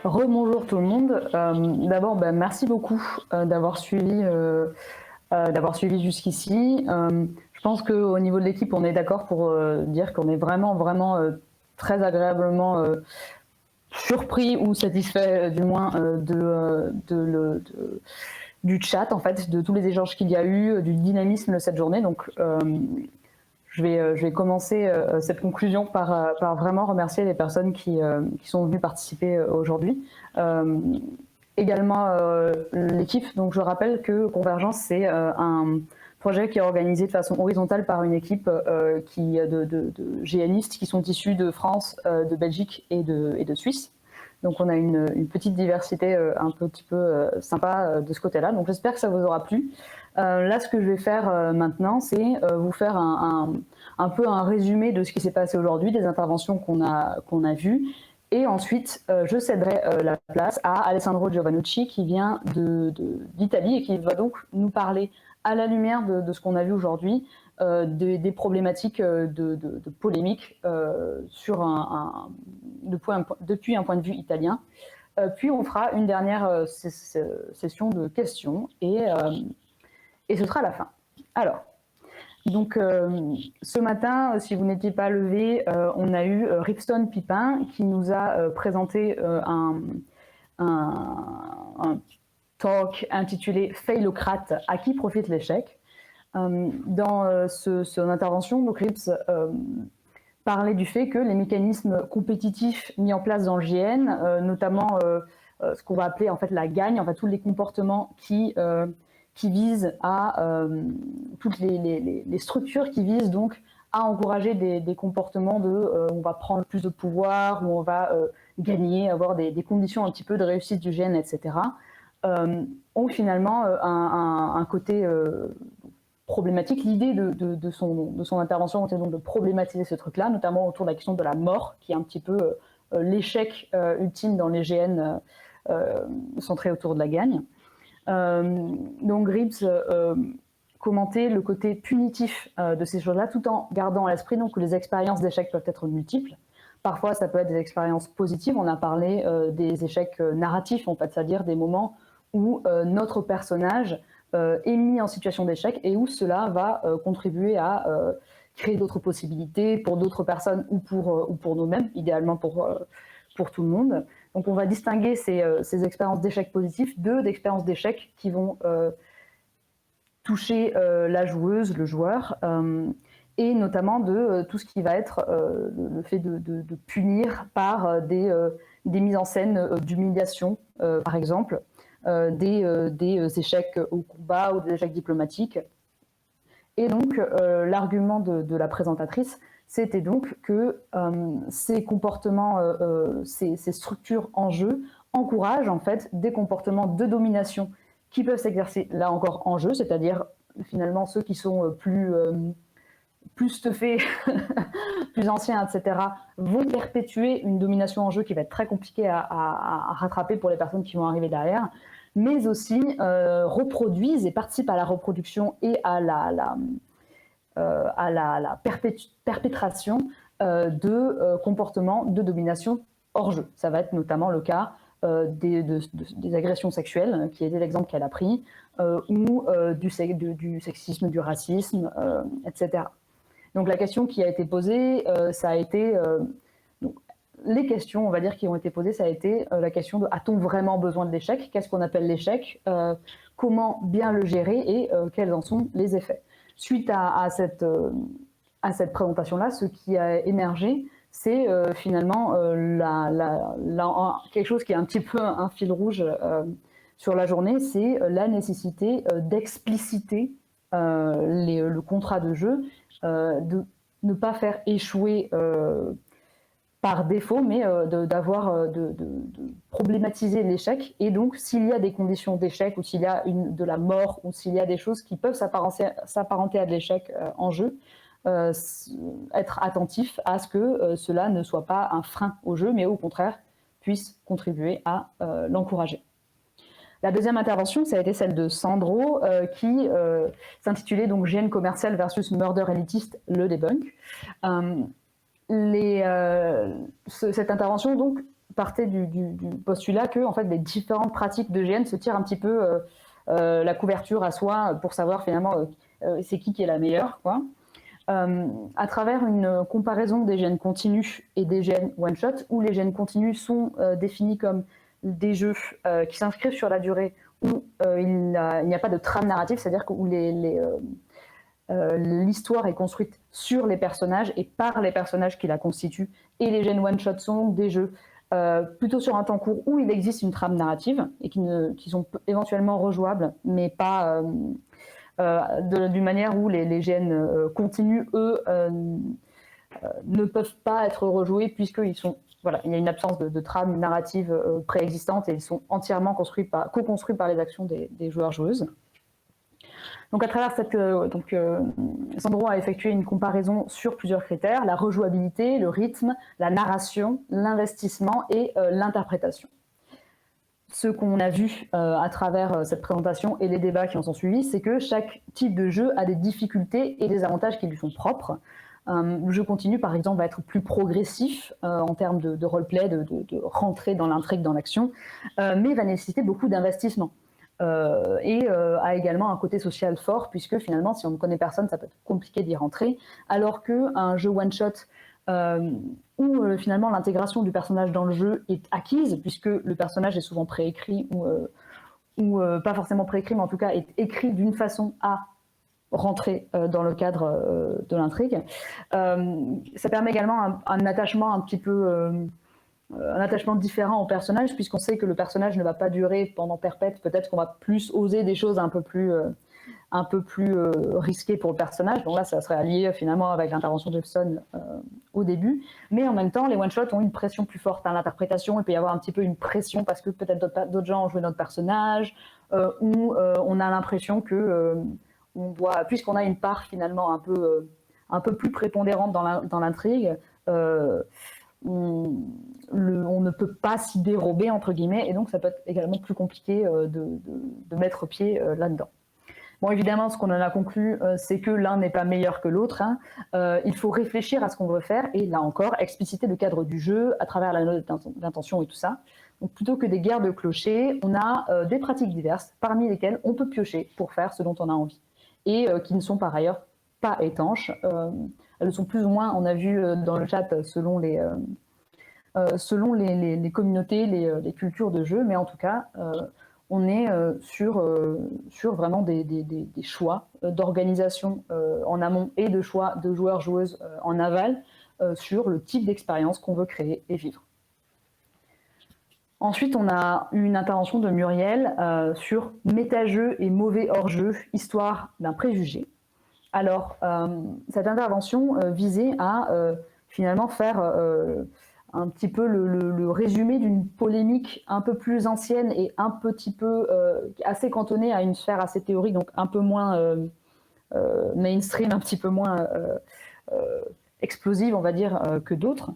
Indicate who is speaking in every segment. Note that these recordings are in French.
Speaker 1: Rebonjour tout le monde. D'abord, merci beaucoup d'avoir suivi jusqu'ici. Je pense qu'au niveau de l'équipe, on est d'accord pour dire qu'on est vraiment très agréablement surpris ou satisfait du moins du chat, en fait, de tous les échanges qu'il y a eu, du dynamisme de cette journée. Donc, je vais commencer cette conclusion par vraiment remercier les personnes qui sont venues participer aujourd'hui. Également l'équipe. Donc je rappelle que Convergence, c'est un projet qui est organisé de façon horizontale par une équipe de GNistes qui sont issus de France, de Belgique et de Suisse. Donc on a une petite diversité un petit peu sympa de ce côté-là. Donc j'espère que ça vous aura plu. Là, ce que je vais faire maintenant, c'est vous faire un peu un résumé de ce qui s'est passé aujourd'hui, des interventions qu'on a vues. Et ensuite, je céderai la place à Alessandro Giovannucci qui vient d'Italie et qui va donc nous parler à la lumière de ce qu'on a vu aujourd'hui, des problématiques de polémique depuis un point de vue italien. Puis on fera une dernière session de questions et ce sera la fin. Alors, donc ce matin, si vous n'étiez pas levé, on a eu Ripstone Pipin qui nous a présenté un talk intitulé « Failocrate, à qui profite l'échec ?» Dans son intervention, donc Rips parlait du fait que les mécanismes compétitifs mis en place dans le GN, notamment ce qu'on va appeler en fait la gagne, en fait tous les comportements qui visent à toutes les structures qui visent donc à encourager des comportements on va prendre plus de pouvoir, où on va gagner, avoir des conditions un petit peu de réussite du GN, etc., ont finalement un côté problématique. L'idée de son intervention était donc de problématiser ce truc-là, notamment autour de la question de la mort, qui est un petit peu l'échec ultime dans les GN centré autour de la gagne. Donc Gribbs commentait le côté punitif de ces choses-là, tout en gardant à l'esprit que les expériences d'échecs peuvent être multiples. Parfois, ça peut être des expériences positives. On a parlé des échecs narratifs, en fait, c'est-à-dire des moments où notre personnage est mis en situation d'échec et où cela va contribuer à créer d'autres possibilités pour d'autres personnes ou pour nous-mêmes, idéalement pour tout le monde. Donc on va distinguer ces expériences d'échecs positifs d'expériences d'échecs qui vont toucher la joueuse, le joueur, et notamment de tout ce qui va être le fait de punir par des mises en scène d'humiliation, par exemple, des échecs au combat ou des échecs diplomatiques. Et donc l'argument de la présentatrice, c'était donc que ces comportements, ces structures en jeu encouragent en fait des comportements de domination qui peuvent s'exercer là encore en jeu, c'est-à-dire finalement ceux qui sont plus stuffés, plus anciens, etc., vont perpétuer une domination en jeu qui va être très compliquée à rattraper pour les personnes qui vont arriver derrière, mais aussi reproduisent et participent à la reproduction et à la perpétration de comportements de domination hors jeu. Ça va être notamment le cas des agressions sexuelles, qui était l'exemple qu'elle a pris, ou du sexisme, du racisme, etc. Donc la question qui a été posée, ça a été... les questions, on va dire, qui ont été posées, ça a été la question de a-t-on vraiment besoin de l'échec? Qu'est-ce qu'on appelle l'échec? Comment bien le gérer et quels en sont les effets? Suite à cette présentation-là, ce qui a émergé, c'est finalement quelque chose qui est un petit peu un fil rouge sur la journée, c'est la nécessité d'expliciter le contrat de jeu, de ne pas faire échouer par défaut, mais de problématiser l'échec. Et donc, s'il y a des conditions d'échec, ou s'il y a de la mort, ou s'il y a des choses qui peuvent s'apparenter à de l'échec en jeu, être attentif à ce que cela ne soit pas un frein au jeu, mais au contraire, puisse contribuer à l'encourager. La deuxième intervention, ça a été celle de Sandro, qui s'intitulait donc GN commercial versus murder élitiste, le debunk. Cette intervention donc partait du postulat que en fait, les différentes pratiques d'EGN se tirent un petit peu la couverture à soi pour savoir finalement c'est qui est la meilleure, quoi. À travers une comparaison des gènes continus et des gènes one-shot, où les gènes continus sont définis comme des jeux qui s'inscrivent sur la durée, où il n'y a pas de trame narrative, c'est-à-dire où l'histoire est construite sur les personnages et par les personnages qui la constituent, et les gènes one-shot sont des jeux plutôt sur un temps court où il existe une trame narrative et qui sont éventuellement rejouables, mais pas d'une manière où les gènes continus, eux, ne peuvent pas être rejoués puisqu'ils sont, voilà, il y a une absence de trame narrative préexistante et ils sont entièrement co-construits par les actions des joueurs-joueuses. Donc à travers Sandro a effectué une comparaison sur plusieurs critères, la rejouabilité, le rythme, la narration, l'investissement et l'interprétation. Ce qu'on a vu à travers cette présentation et les débats qui en sont suivis, c'est que chaque type de jeu a des difficultés et des avantages qui lui sont propres. Le jeu continu, par exemple, va être plus progressif en termes de roleplay, de rentrer dans l'intrigue, dans l'action, mais va nécessiter beaucoup d'investissement. Et a également un côté social fort, puisque finalement, si on ne connaît personne, ça peut être compliqué d'y rentrer, alors qu'un jeu one-shot où finalement l'intégration du personnage dans le jeu est acquise, puisque le personnage est souvent préécrit, ou pas forcément préécrit, mais en tout cas est écrit d'une façon à rentrer dans le cadre de l'intrigue. Ça permet également un attachement un petit peu... un attachement différent au personnage, puisqu'on sait que le personnage ne va pas durer pendant perpète. Peut-être qu'on va plus oser des choses un peu plus risquées pour le personnage. Donc là, ça serait allié finalement avec l'intervention de Jefferson au début. Mais en même temps, les one-shots ont une pression plus forte à l'interprétation. Il peut y avoir un petit peu une pression parce que peut-être d'autres gens ont joué notre personnage, ou on a l'impression que on doit, puisqu'on a une part finalement un peu plus prépondérante dans l'intrigue, on ne peut pas s'y dérober, entre guillemets, et donc ça peut être également plus compliqué de mettre pied là-dedans. Bon, évidemment, ce qu'on en a conclu, c'est que l'un n'est pas meilleur que l'autre. Il faut réfléchir à ce qu'on veut faire, et là encore, expliciter le cadre du jeu à travers la note d'intention et tout ça. Donc, plutôt que des guerres de clochers, on a des pratiques diverses, parmi lesquelles on peut piocher pour faire ce dont on a envie, et qui ne sont par ailleurs pas étanches. Elles sont plus ou moins, on a vu dans le chat, selon les communautés, les cultures de jeu, mais en tout cas, on est sur vraiment des choix d'organisation en amont et de choix de joueurs-joueuses en aval sur le type d'expérience qu'on veut créer et vivre. Ensuite, on a eu une intervention de Muriel sur méta-jeu et mauvais hors-jeu, histoire d'un préjugé. Alors, cette intervention visait à finalement faire un petit peu le résumé d'une polémique un peu plus ancienne et un petit peu assez cantonnée à une sphère assez théorique, donc un peu moins mainstream, un petit peu moins explosive, on va dire, que d'autres,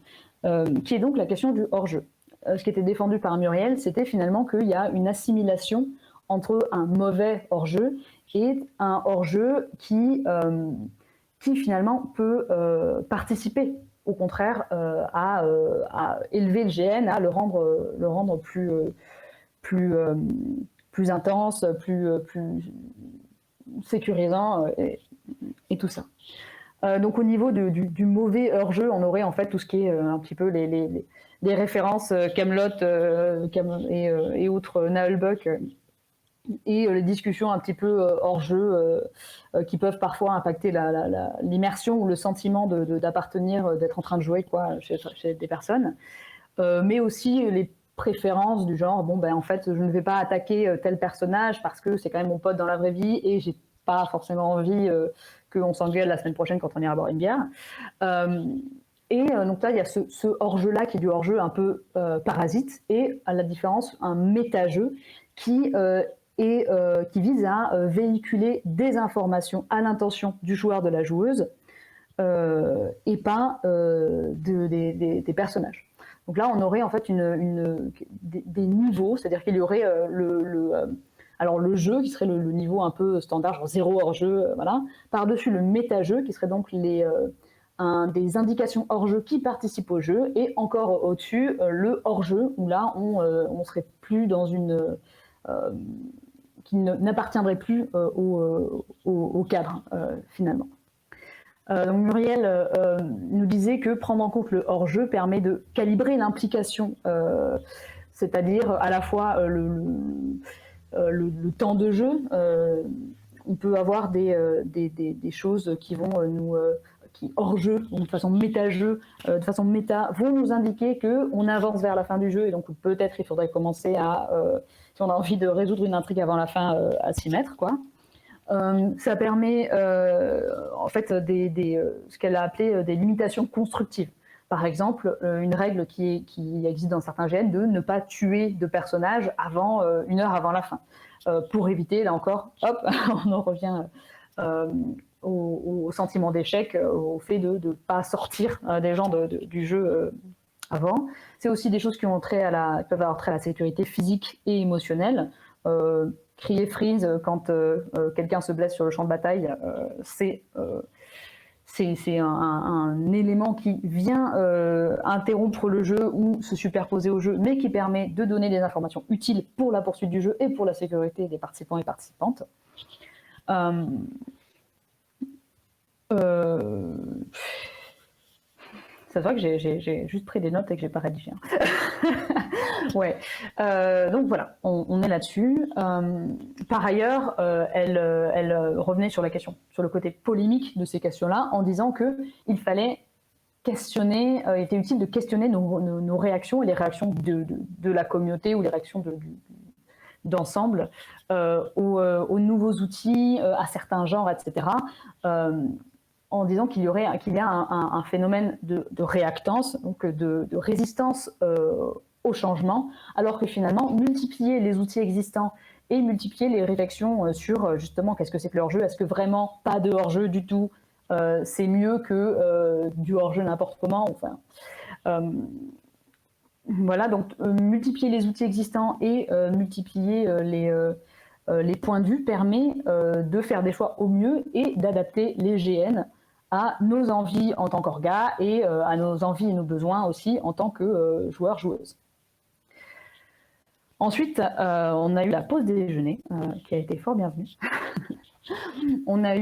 Speaker 1: qui est donc la question du hors-jeu. Ce qui était défendu par Muriel, c'était finalement qu'il y a une assimilation entre un mauvais hors-jeu et un hors-jeu qui finalement peut participer, au contraire, à élever le GN, à le rendre plus intense, plus sécurisant et tout ça. Donc au niveau du mauvais hors-jeu, on aurait en fait tout ce qui est un petit peu les références Kaamelott et autres Naheulbeuk, et les discussions un petit peu hors jeu qui peuvent parfois impacter l'immersion ou le sentiment d'appartenir, d'être en train de jouer chez des personnes, mais aussi les préférences du genre bon ben en fait je ne vais pas attaquer tel personnage parce que c'est quand même mon pote dans la vraie vie et j'ai pas forcément envie qu'on s'engueule la semaine prochaine quand on ira boire une bière. Donc là, il y a ce hors-jeu-là qui est du hors-jeu un peu parasite, et à la différence, un méta-jeu qui vise à véhiculer des informations à l'intention du joueur, de la joueuse, et pas des personnages. Donc là, on aurait en fait des niveaux, c'est-à-dire qu'il y aurait alors le jeu qui serait le niveau un peu standard, genre 0 hors-jeu, voilà. Par-dessus le méta-jeu qui serait donc des indications hors-jeu qui participent au jeu, et encore au-dessus, le hors-jeu, où là, on serait plus dans une... qui n'appartiendrait plus au cadre, finalement. Donc Muriel nous disait que prendre en compte le hors-jeu permet de calibrer l'implication, c'est-à-dire à la fois le temps de jeu. On peut avoir des choses qui vont qui hors jeu, donc de façon méta-jeu, de façon méta, vont nous indiquer qu'on avance vers la fin du jeu, et donc peut-être il faudrait commencer à, si on a envie de résoudre une intrigue avant la fin, à s'y mettre, quoi. Ça permet en fait ce qu'elle a appelé des limitations constructives. Par exemple, une règle qui existe dans certains GN de ne pas tuer de personnages avant 1 heure avant la fin. Pour éviter, là encore, hop, on en revient au sentiment d'échec, au fait de ne pas sortir des gens du jeu avant. C'est aussi des choses qui peuvent avoir trait à la sécurité physique et émotionnelle. Crier freeze quand quelqu'un se blesse sur le champ de bataille, c'est un élément qui vient interrompre le jeu ou se superposer au jeu, mais qui permet de donner des informations utiles pour la poursuite du jeu et pour la sécurité des participants et participantes. Ça se voit que j'ai juste pris des notes et que j'ai pas rédigé. Ouais. Donc voilà, on est là-dessus. Par ailleurs, elle revenait sur la question, sur le côté polémique de ces questions-là, en disant qu'il fallait questionner, il était utile de questionner nos réactions et les réactions de la communauté ou les réactions d'ensemble aux nouveaux outils, à certains genres, etc. En disant qu'il y a un phénomène de réactance, donc de résistance au changement, alors que finalement, multiplier les outils existants et multiplier les réflexions sur justement qu'est-ce que c'est que le hors-jeu, est-ce que vraiment pas de hors-jeu du tout, c'est mieux que du hors-jeu n'importe comment, enfin... voilà, donc multiplier les outils existants et multiplier les points de vue permet de faire des choix au mieux et d'adapter les GN à nos envies en tant qu'orga et à nos envies et nos besoins aussi en tant que joueurs-joueuses. Ensuite, on a eu la pause déjeuner qui a été fort bienvenue. On a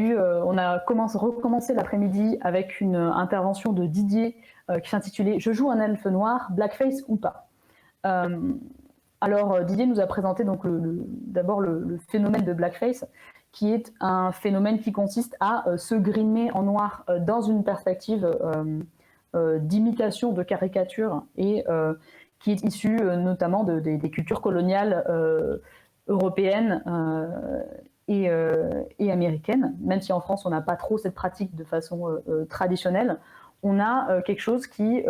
Speaker 1: recommencé l'après-midi avec une intervention de Didier qui s'intitulait « Je joue un elfe noir, blackface ou pas ». Alors Didier nous a présenté donc d'abord le phénomène de blackface, qui est un phénomène qui consiste à se grimer en noir dans une perspective d'imitation, de caricature, et qui est issu notamment des cultures coloniales européennes et américaines. Même si en France on n'a pas trop cette pratique de façon traditionnelle, on a quelque chose qui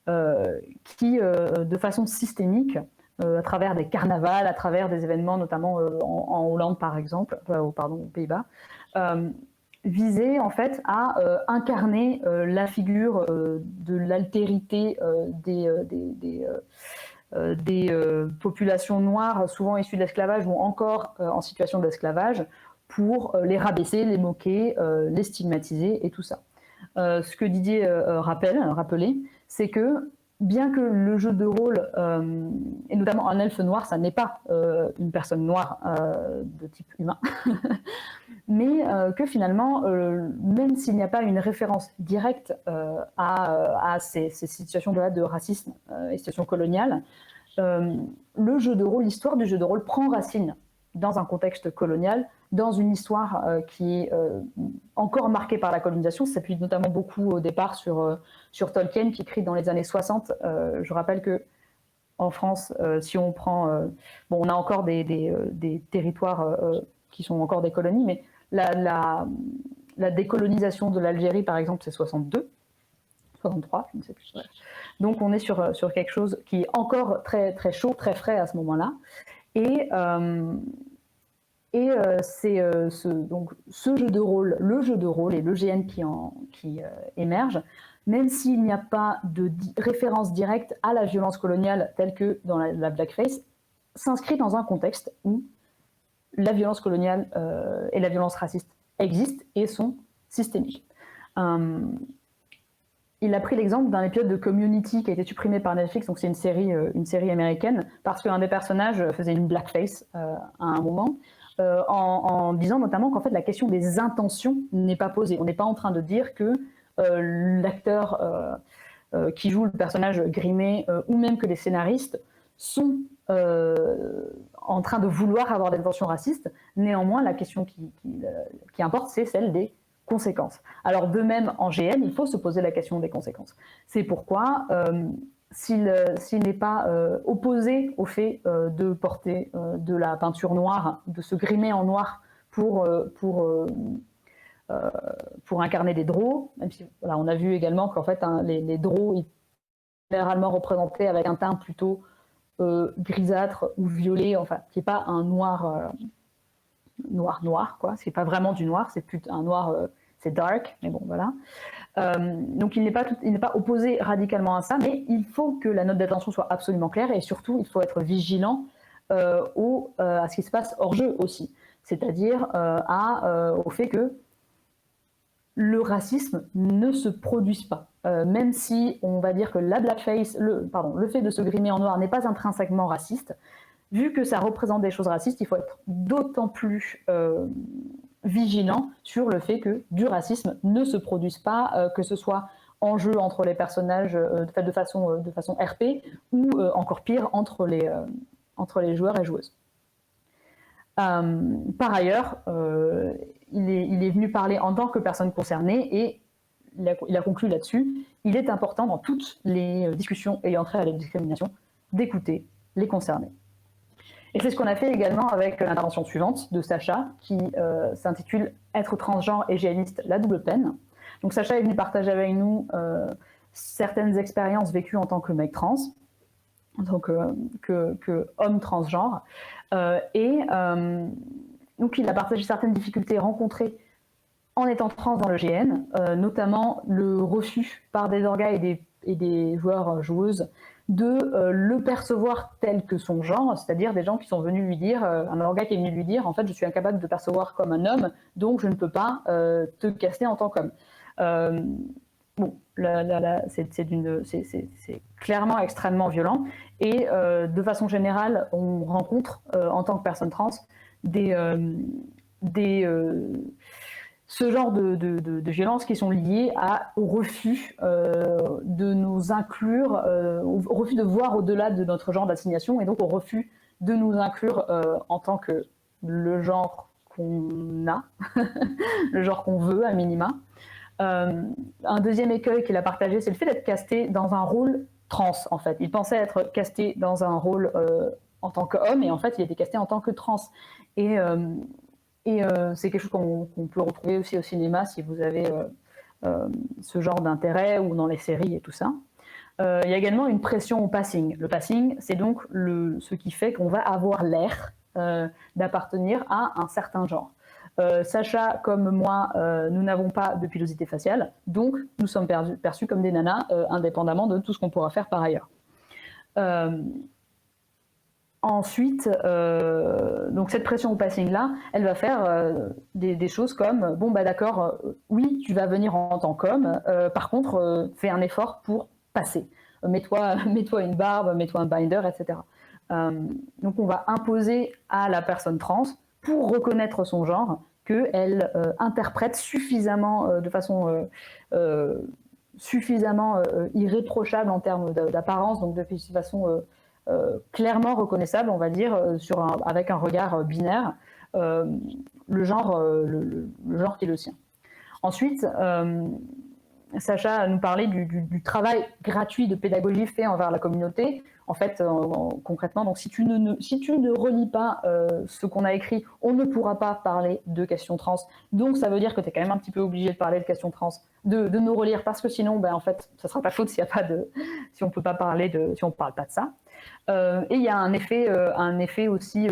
Speaker 1: de façon systémique, à travers des carnavals, à travers des événements, notamment en Hollande par exemple, aux Pays-Bas, visait en fait à incarner la figure de l'altérité des populations noires, souvent issues de l'esclavage ou encore en situation d'esclavage, pour les rabaisser, les moquer, les stigmatiser et tout ça. Ce que Didier rappelait, c'est que bien que le jeu de rôle, et notamment un elfe noir, ça n'est pas une personne noire de type humain, mais que finalement, même s'il n'y a pas une référence directe à ces situations-là de racisme et situations coloniales, le jeu de rôle, l'histoire du jeu de rôle prend racine dans un contexte colonial, dans une histoire qui est encore marquée par la colonisation. Ça s'appuie notamment beaucoup au départ sur Tolkien, qui écrit dans les années 60. Je rappelle qu'en France, si on prend... bon, on a encore des territoires qui sont encore des colonies, mais la décolonisation de l'Algérie, par exemple, c'est 62, 63, je ne sais plus. Ouais. Donc on est sur quelque chose qui est encore très, très chaud, très frais à ce moment-là. Et c'est donc ce jeu de rôle, le jeu de rôle et le GN qui émerge, même s'il n'y a pas de référence directe à la violence coloniale telle que dans la blackface, s'inscrit dans un contexte où la violence coloniale et la violence raciste existent et sont systémiques. Il a pris l'exemple d'un épisode de Community qui a été supprimé par Netflix, donc c'est une série américaine, parce qu'un des personnages faisait une blackface à un moment, en disant notamment qu'en fait la question des intentions n'est pas posée. On n'est pas en train de dire que l'acteur qui joue le personnage grimé, ou même que les scénaristes sont en train de vouloir avoir des intentions racistes. Néanmoins, la question qui importe, c'est celle des conséquences. Alors de même, en GN, il faut se poser la question des conséquences. C'est pourquoi, s'il n'est pas opposé au fait de porter de la peinture noire, de se grimer en noir pour incarner des draws, même si voilà, on a vu également qu'en fait les draws ils sont généralement représentés avec un teint plutôt grisâtre ou violet, enfin qui n'est pas un noir noir quoi, c'est pas vraiment du noir, c'est plutôt un noir c'est dark, mais bon voilà. Donc il n'est pas opposé radicalement à ça, mais il faut que la note d'attention soit absolument claire et surtout il faut être vigilant à ce qui se passe hors jeu aussi, c'est-à-dire au fait que le racisme ne se produise pas. Même si on va dire que la blackface, le fait de se grimer en noir n'est pas intrinsèquement raciste, vu que ça représente des choses racistes, il faut être d'autant plus vigilant sur le fait que du racisme ne se produise pas, que ce soit en jeu entre les personnages de façon RP ou encore pire entre les joueurs et joueuses. Par ailleurs, il est venu parler en tant que personne concernée et il a conclu là-dessus. Il est important dans toutes les discussions ayant trait à la discrimination d'écouter les concernés. Et c'est ce qu'on a fait également avec l'intervention suivante de Sacha, qui s'intitule « Être transgenre et GNiste, la double peine ». Donc Sacha est venu partager avec nous certaines expériences vécues en tant que mec trans, en tant que homme transgenre. Donc il a partagé certaines difficultés rencontrées en étant trans dans le GN, notamment le refus par des orgas et des joueurs-joueuses de le percevoir tel que son genre, c'est-à-dire des gens qui sont venus lui dire, un orga qui est venu lui dire, en fait, je suis incapable de te percevoir comme un homme, donc je ne peux pas te caster en tant qu'homme. Bon, c'est clairement extrêmement violent, et de façon générale, on rencontre en tant que personne trans ce genre de violences qui sont liées au refus de nous inclure, au refus de voir au-delà de notre genre d'assignation et donc au refus de nous inclure en tant que le genre qu'on a, le genre qu'on veut à minima. Un deuxième écueil qu'il a partagé, c'est le fait d'être casté dans un rôle trans en fait. Il pensait être casté dans un rôle en tant qu'homme et en fait il était casté en tant que trans. Et c'est quelque chose qu'on peut retrouver aussi au cinéma si vous avez ce genre d'intérêt ou dans les séries et tout ça. Il y a également une pression au passing. Le passing, c'est donc ce qui fait qu'on va avoir l'air d'appartenir à un certain genre. Sacha, comme moi, nous n'avons pas de pilosité faciale, donc nous sommes perçus comme des nanas, indépendamment de tout ce qu'on pourra faire par ailleurs. Ensuite, donc cette pression au passing-là, elle va faire des choses comme, bon bah d'accord, oui, tu vas venir en tant qu'homme, par contre, fais un effort pour passer. Mets-toi une barbe, mets-toi un binder, etc. Donc on va imposer à la personne trans, pour reconnaître son genre, qu'elle interprète suffisamment, de façon suffisamment irréprochable en termes d'apparence, donc de façon clairement reconnaissable, on va dire, avec un regard binaire, le genre qui est le sien. Ensuite, Sacha nous parlait du travail gratuit de pédagogie fait envers la communauté. En fait, concrètement, donc, si tu ne relis pas ce qu'on a écrit, on ne pourra pas parler de questions trans. Donc, ça veut dire que tu es quand même un petit peu obligé de parler de questions trans, de nous relire, parce que sinon, ben, en fait, ça ne sera pas faute si on ne peut pas parler si on ne parle pas de ça. Et il y a un effet aussi,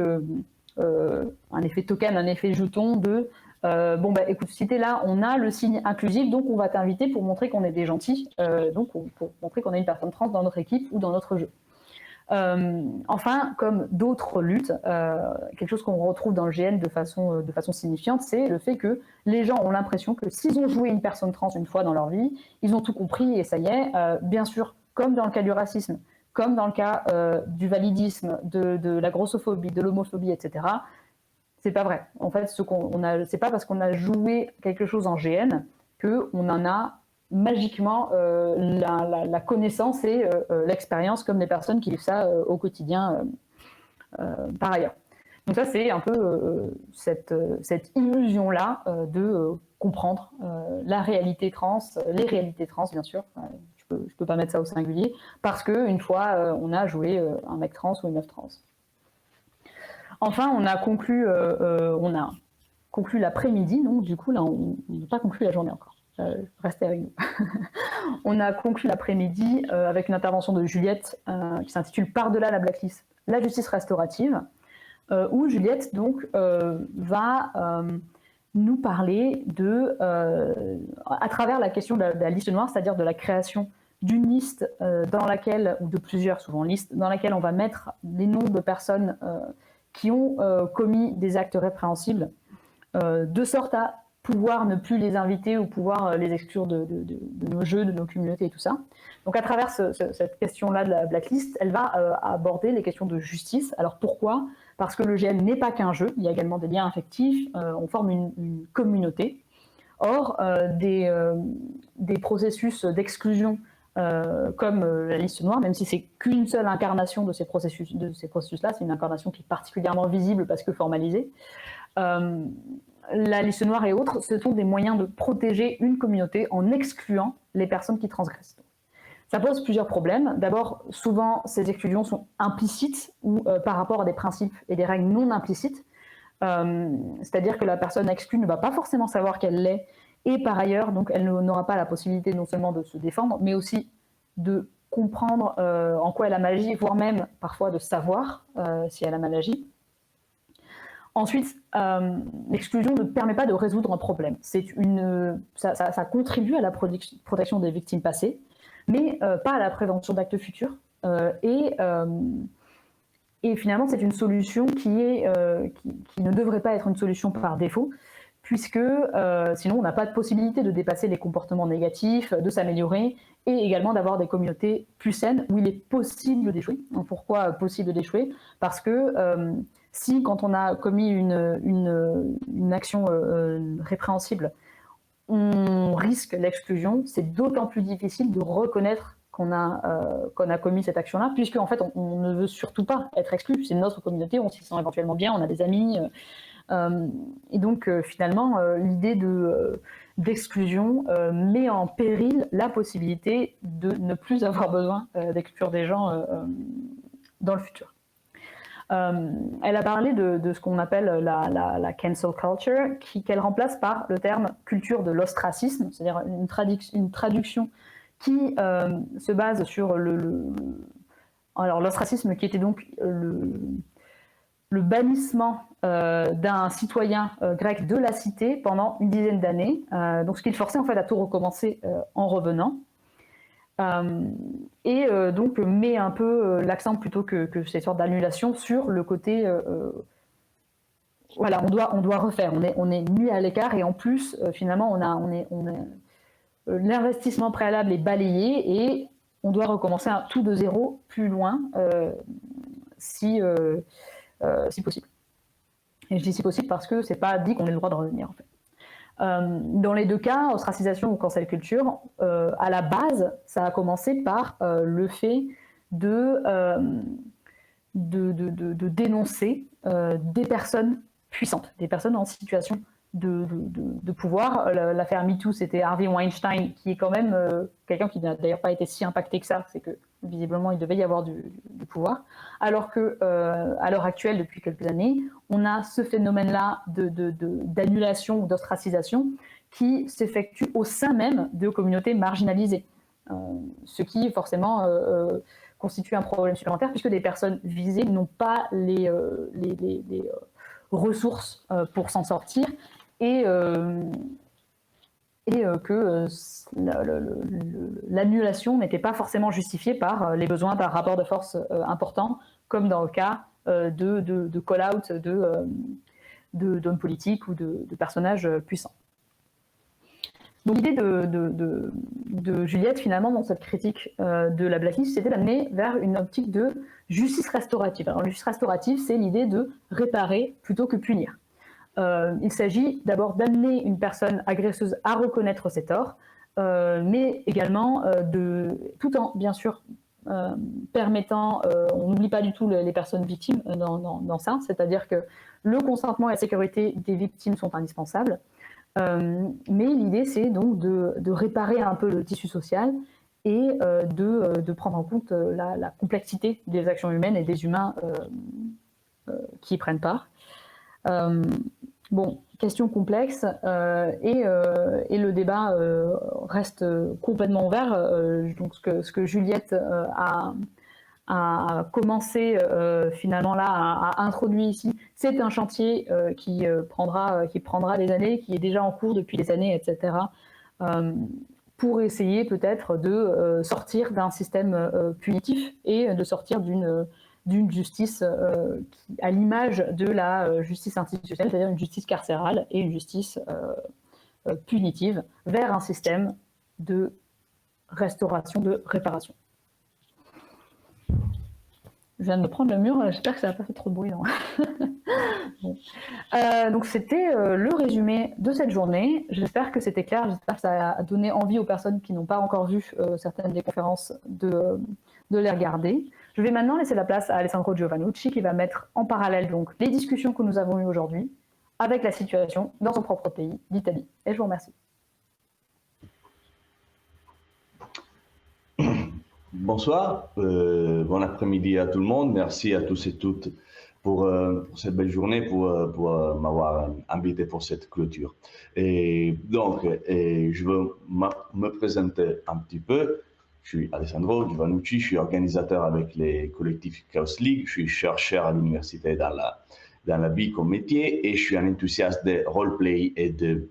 Speaker 1: un effet token, un effet jeton de bon bah écoute, si t'es là, on a le signe inclusif, donc on va t'inviter pour montrer qu'on est des gentils, donc pour montrer qu'on est une personne trans dans notre équipe ou dans notre jeu. Enfin, comme d'autres luttes, quelque chose qu'on retrouve dans le GN de façon signifiante, c'est le fait que les gens ont l'impression que s'ils ont joué une personne trans une fois dans leur vie, ils ont tout compris et ça y est. Bien sûr, comme dans le cas du racisme, comme dans le cas du validisme, de la grossophobie, de l'homophobie, etc., c'est pas vrai. En fait, c'est pas parce qu'on a joué quelque chose en GN qu'on en a magiquement la connaissance et l'expérience comme les personnes qui vivent ça au quotidien par ailleurs. Donc ça, c'est un peu cette illusion-là de comprendre la réalité trans, les réalités trans, bien sûr. Je peux pas mettre ça au singulier, parce qu'une fois, on a joué un mec trans ou une meuf trans. Enfin, on a conclu l'après-midi, donc du coup, là, on n'a pas conclu la journée encore. Restez avec nous. On a conclu l'après-midi avec une intervention de Juliette qui s'intitule « Par-delà la blacklist, la justice restaurative », où Juliette donc, va nous parler à travers la question de la liste noire, c'est-à-dire de la création d'une liste dans laquelle, ou de plusieurs souvent listes, dans laquelle on va mettre les noms de personnes qui ont commis des actes répréhensibles, de sorte à pouvoir ne plus les inviter ou pouvoir les exclure de nos jeux, de nos communautés et tout ça. Donc à travers cette question-là de la blacklist, elle va aborder les questions de justice. Alors pourquoi ? Parce que le GN n'est pas qu'un jeu, il y a également des liens affectifs, on forme une communauté. Or, des processus d'exclusion comme la liste noire, même si c'est qu'une seule incarnation de ces processus-là, c'est une incarnation qui est particulièrement visible parce que formalisée, la liste noire et autres, ce sont des moyens de protéger une communauté en excluant les personnes qui transgressent. Ça pose plusieurs problèmes. D'abord, souvent, ces exclusions sont implicites ou par rapport à des principes et des règles non implicites. C'est-à-dire que la personne exclue ne va pas forcément savoir qu'elle l'est et par ailleurs, donc, elle n'aura pas la possibilité non seulement de se défendre, mais aussi de comprendre en quoi elle a mal agi, voire même parfois de savoir si elle a mal agi. Ensuite, l'exclusion ne permet pas de résoudre un problème. Ça contribue à la protection des victimes passées, mais pas à la prévention d'actes futurs. Et finalement, c'est une solution qui ne devrait pas être une solution par défaut, puisque sinon on n'a pas de possibilité de dépasser les comportements négatifs, de s'améliorer, et également d'avoir des communautés plus saines où il est possible d'échouer. Pourquoi possible d'échouer ? Parce que si, quand on a commis une action répréhensible, on risque l'exclusion, c'est d'autant plus difficile de reconnaître qu'on a commis cette action-là, puisque en fait, on ne veut surtout pas être exclu. C'est notre communauté, on s'y sent éventuellement bien, on a des amis. Et donc, finalement, l'idée d'exclusion met en péril la possibilité de ne plus avoir besoin d'exclure des gens dans le futur. Elle a parlé de ce qu'on appelle la cancel culture, qu'elle remplace par le terme culture de l'ostracisme, c'est-à-dire une traduction qui se base sur alors l'ostracisme qui était donc le bannissement d'un citoyen grec de la cité pendant une dizaine d'années, donc ce qui le forçait en fait à tout recommencer en revenant. Donc met un peu l'accent plutôt que ces sortes d'annulation sur le côté voilà, on doit refaire, on est mis à l'écart et en plus finalement l'investissement préalable est balayé et on doit recommencer tout de zéro plus loin si possible. Et je dis si possible parce que c'est pas dit qu'on ait le droit de revenir en fait. Dans les deux cas, ostracisation ou cancel culture, à la base, ça a commencé par le fait de dénoncer des personnes puissantes, des personnes en situation de pouvoir. L'affaire MeToo, c'était Harvey Weinstein, qui est quand même quelqu'un qui n'a d'ailleurs pas été si impacté que ça, c'est que visiblement il devait y avoir du pouvoir, alors que à l'heure actuelle, depuis quelques années, on a ce phénomène-là d'annulation ou d'ostracisation qui s'effectue au sein même de communautés marginalisées, ce qui forcément constitue un problème supplémentaire puisque les personnes visées n'ont pas les ressources pour s'en sortir et et que l'annulation n'était pas forcément justifiée par les besoins d'un rapport de force important, comme dans le cas de call-out d'hommes politiques ou de personnages puissants. Donc l'idée de Juliette, finalement, dans cette critique de la blacklist, c'était d'amener vers une optique de justice restaurative. Alors, la justice restaurative, c'est l'idée de réparer plutôt que punir. Il s'agit d'abord d'amener une personne agresseuse à reconnaître ses torts, mais également tout en, bien sûr, permettant, on n'oublie pas du tout les personnes victimes dans ça, c'est-à-dire que le consentement et la sécurité des victimes sont indispensables, mais l'idée c'est donc de réparer un peu le tissu social et de prendre en compte la complexité des actions humaines et des humains qui y prennent part. Bon, question complexe et le débat reste complètement ouvert. Donc ce que Juliette a commencé finalement là à introduire ici, c'est un chantier qui prendra des années, qui est déjà en cours depuis des années, etc. Pour essayer peut-être de sortir d'un système punitif et de sortir d'une justice à l'image de la justice institutionnelle, c'est-à-dire une justice carcérale et une justice punitive, vers un système de restauration, de réparation. Je viens de me prendre le mur, j'espère que ça n'a pas fait trop de bruit. Bon. Donc c'était le résumé de cette journée. J'espère que c'était clair, j'espère que ça a donné envie aux personnes qui n'ont pas encore vu certaines des conférences de les regarder. Je vais maintenant laisser la place à Alessandro Giovannucci qui va mettre en parallèle donc les discussions que nous avons eues aujourd'hui avec la situation dans son propre pays, l'Italie. Et je vous remercie.
Speaker 2: Bonsoir, bon après-midi à tout le monde. Merci à tous et toutes pour cette belle journée, pour m'avoir invité pour cette clôture. Et donc, je veux me présenter un petit peu. Je suis Alessandro Giovannucci, je suis organisateur avec les collectifs Chaos League, je suis chercheur à l'université dans la vie comme métier et je suis un enthousiaste de roleplay et de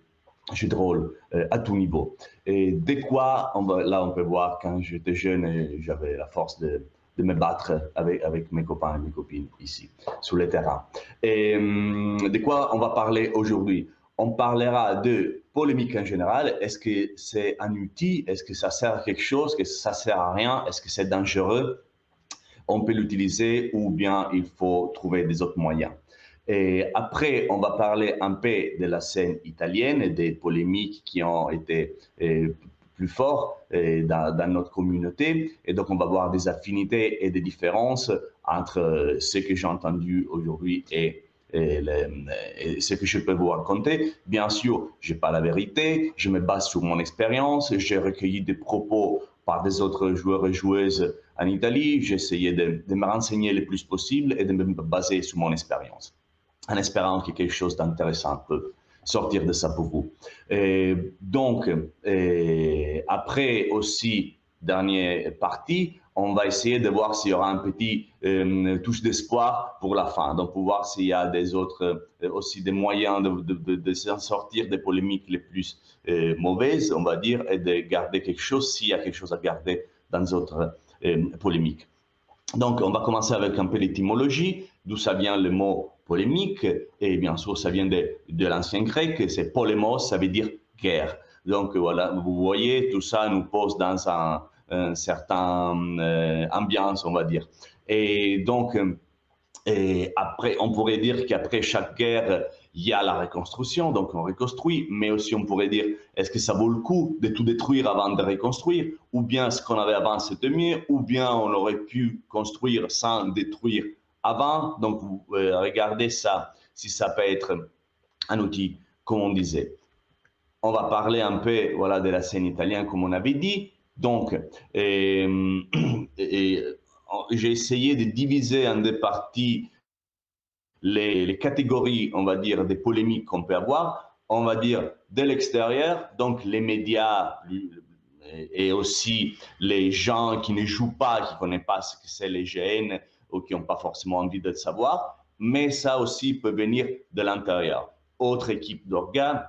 Speaker 2: jeux de rôle à tout niveau. Et de quoi, là on peut voir quand j'étais jeune, j'avais la force de me battre avec mes copains et mes copines ici, sur le terrain. Et de quoi on va parler aujourd'hui? On parlera de polémique en général. Est-ce que c'est un outil? Est-ce que ça sert à quelque chose? Est-ce que ça sert à rien? Est-ce que c'est dangereux? On peut l'utiliser ou bien il faut trouver des autres moyens. Et après, on va parler un peu de la scène italienne et des polémiques qui ont été plus fortes dans notre communauté. Et donc, on va voir des affinités et des différences entre ce que j'ai entendu aujourd'hui et ce que je peux vous raconter. Bien sûr, je n'ai pas la vérité, je me base sur mon expérience, j'ai recueilli des propos par des autres joueurs et joueuses en Italie, j'ai essayé de me renseigner le plus possible et de me baser sur mon expérience, en espérant que quelque chose d'intéressant peut sortir de ça pour vous. Donc, après aussi, dernière partie, on va essayer de voir s'il y aura un petit touche d'espoir pour la fin. Donc, pour voir s'il y a des autres, aussi des moyens de s'en sortir des polémiques les plus mauvaises, on va dire, et de garder quelque chose s'il y a quelque chose à garder dans d'autres polémiques. Donc, on va commencer avec un peu l'étymologie, d'où ça vient le mot polémique, et bien sûr, ça vient de l'ancien grec, c'est polémos, ça veut dire guerre. Donc, voilà, vous voyez, tout ça nous pose dans un certain ambiance, on va dire. Et donc, et après, on pourrait dire qu'après chaque guerre, il y a la reconstruction, donc on reconstruit, mais aussi on pourrait dire, est-ce que ça vaut le coup de tout détruire avant de reconstruire, ou bien ce qu'on avait avant c'était mieux, ou bien on aurait pu construire sans détruire avant. Donc regardez ça, si ça peut être un outil, comme on disait. On va parler un peu voilà, de la scène italienne, comme on avait dit. Donc, j'ai essayé de diviser en deux parties les catégories, on va dire, des polémiques qu'on peut avoir. On va dire de l'extérieur, donc les médias et aussi les gens qui ne jouent pas, qui ne connaissent pas ce que c'est les GN ou qui n'ont pas forcément envie de le savoir. Mais ça aussi peut venir de l'intérieur. Autre équipe d'organes,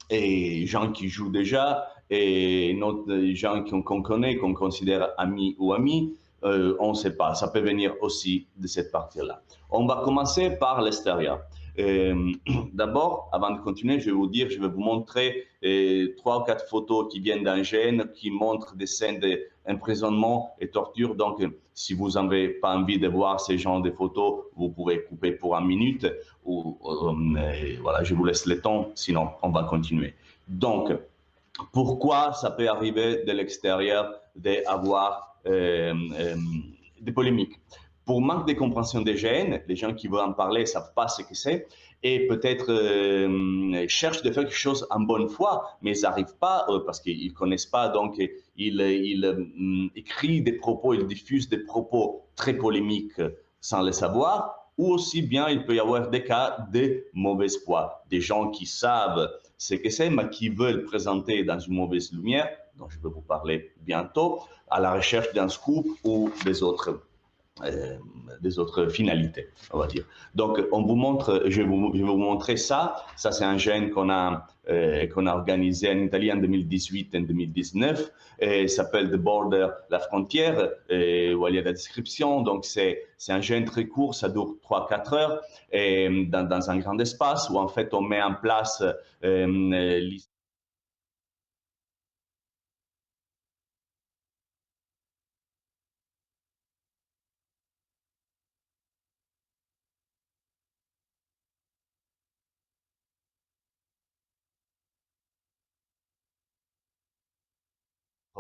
Speaker 2: et gens qui jouent déjà, et des gens qu'on connaît, qu'on considère amis ou amis, on ne sait pas. Ça peut venir aussi de cette partie-là. On va commencer par l'extérieur. D'abord, avant de continuer, je vais vous dire, je vais vous montrer 3 ou 4 photos qui viennent d'un gène qui montrent des scènes d'emprisonnement et torture. Donc, si vous n'avez pas envie de voir ces genres de photos, vous pouvez couper pour 1 minute. Voilà, je vous laisse le temps, sinon on va continuer. Donc, pourquoi ça peut arriver de l'extérieur d'avoir des polémiques? Pour manque de compréhension des gènes, les gens qui veulent en parler ne savent pas ce que c'est et peut-être cherchent de faire quelque chose en bonne foi, mais ils n'arrivent pas parce qu'ils ne connaissent pas. Donc, ils écrivent des propos, ils diffusent des propos très polémiques sans le savoir. Ou aussi bien, il peut y avoir des cas de mauvaise foi, des gens qui savent ce que c'est, mais qui veulent présenter dans une mauvaise lumière, dont je vais vous parler bientôt, à la recherche d'un scoop ou des autres finalités, on va dire. Donc, on vous montre, je vais vous montrer ça. Ça, c'est un gène qu'on a organisé en Italie en 2018 et en 2019. Il s'appelle The Border, la frontière. Où il y a la description. Donc, c'est un gène très court, ça dure 3-4 heures, et dans un grand espace où, en fait, on met en place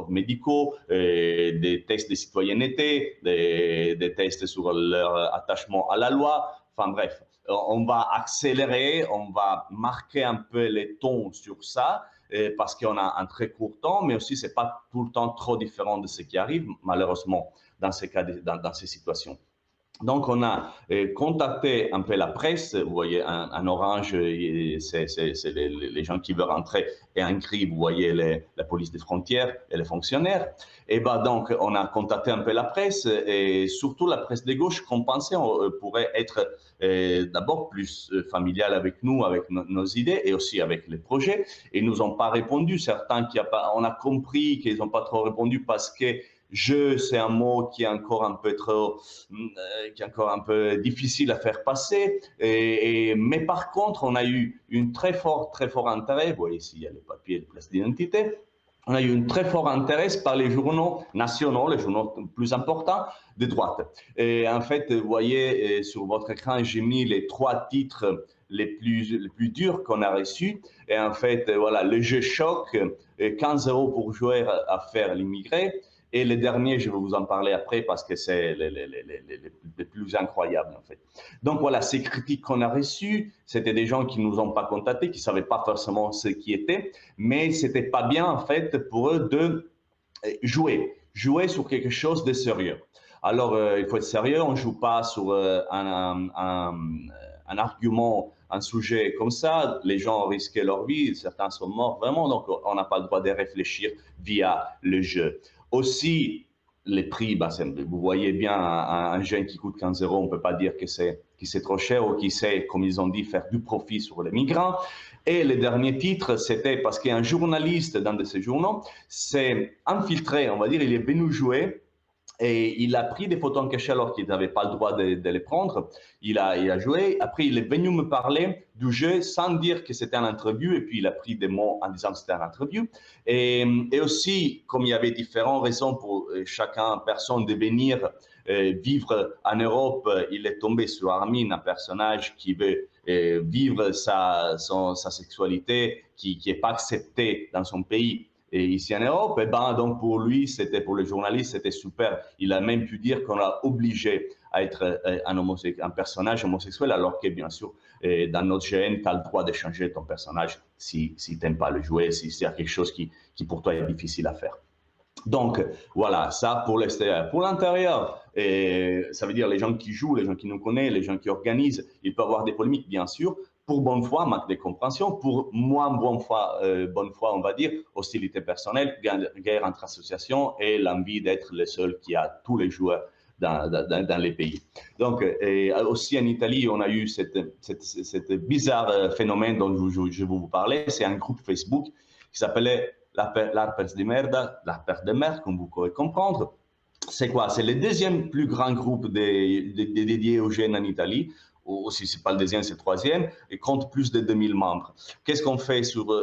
Speaker 2: médicaux, des tests de citoyenneté, des tests sur leur attachement à la loi. Enfin bref, on va accélérer, on va marquer un peu les tons sur ça parce qu'on a un très court temps, mais aussi c'est pas tout le temps trop différent de ce qui arrive malheureusement dans ces cas, dans ces situations. Donc, on a contacté un peu la presse. Vous voyez, en orange, c'est les gens qui veulent rentrer, et en gris, vous voyez la police des frontières et les fonctionnaires. Et ben donc, on a contacté un peu la presse, et surtout la presse de gauche, qu'on pensait pourrait être d'abord plus familiale avec nous, avec nos idées, et aussi avec les projets. Et ils nous ont pas répondu. Certains on a compris qu'ils n'ont pas trop répondu parce que jeu, c'est un mot qui est encore un peu trop, qui est encore un peu difficile à faire passer. Mais par contre, on a eu un très fort intérêt. Vous voyez ici, il y a les papiers de pièces d'identité. On a eu un très fort intérêt par les journaux nationaux, les journaux plus importants de droite. Et en fait, vous voyez sur votre écran, j'ai mis les 3 titres les plus durs qu'on a reçus. Et en fait, voilà, le jeu choc, 15 € pour jouer à faire l'immigré. Et le dernier, je vais vous en parler après parce que c'est les plus incroyables en fait. Donc voilà, ces critiques qu'on a reçues, c'était des gens qui ne nous ont pas contactés, qui ne savaient pas forcément ce qui était, mais ce n'était pas bien en fait pour eux de jouer sur quelque chose de sérieux. Alors, il faut être sérieux, on ne joue pas sur un argument, un sujet comme ça. Les gens ont risqué leur vie, certains sont morts vraiment, donc on n'a pas le droit de réfléchir via le jeu. Aussi, les prix, vous voyez bien, un gène qui coûte 15 €, on ne peut pas dire que c'est trop cher ou qui sait, comme ils ont dit, faire du profit sur les migrants. Et le dernier titre, c'était parce qu'un journaliste dans de ces journaux s'est infiltré, on va dire, il est venu jouer. Et il a pris des photos en cachet alors qu'il n'avait pas le droit de les prendre. Il a joué. Après, il est venu me parler du jeu sans dire que c'était un interview. Et puis, il a pris des mots en disant que c'était un interview. Et aussi, comme il y avait différentes raisons pour chacun personne de venir vivre en Europe, il est tombé sur Armin, un personnage qui veut vivre sa sexualité, qui n'est pas acceptée dans son pays. Et ici en Europe, et ben, donc pour lui, pour le journaliste, c'était super. Il a même pu dire qu'on l'a obligé à être un personnage homosexuel, alors que bien sûr, dans notre GN, tu as le droit de changer ton personnage si tu n'aimes pas le jouer, si c'est quelque chose qui pour toi est difficile à faire. Donc, voilà, ça pour l'extérieur. Pour l'intérieur, ça veut dire les gens qui jouent, les gens qui nous connaissent, les gens qui organisent, il peut y avoir des polémiques, bien sûr. Pour bonne foi, manque de compréhension. Pour moins bonne foi, on va dire, hostilité personnelle, guerre entre associations et l'envie d'être le seul qui a tous les joueurs dans les pays. Donc, et aussi en Italie, on a eu cette bizarre phénomène dont je vous parlais. C'est un groupe Facebook qui s'appelait l'Arpers di Merda, l'Arpers de merde, comme vous pouvez comprendre. C'est quoi? C'est le deuxième plus grand groupe dédié aux jeunes en Italie, ou si ce n'est pas le deuxième, c'est le troisième, et compte plus de 2000 membres. Qu'est-ce qu'on fait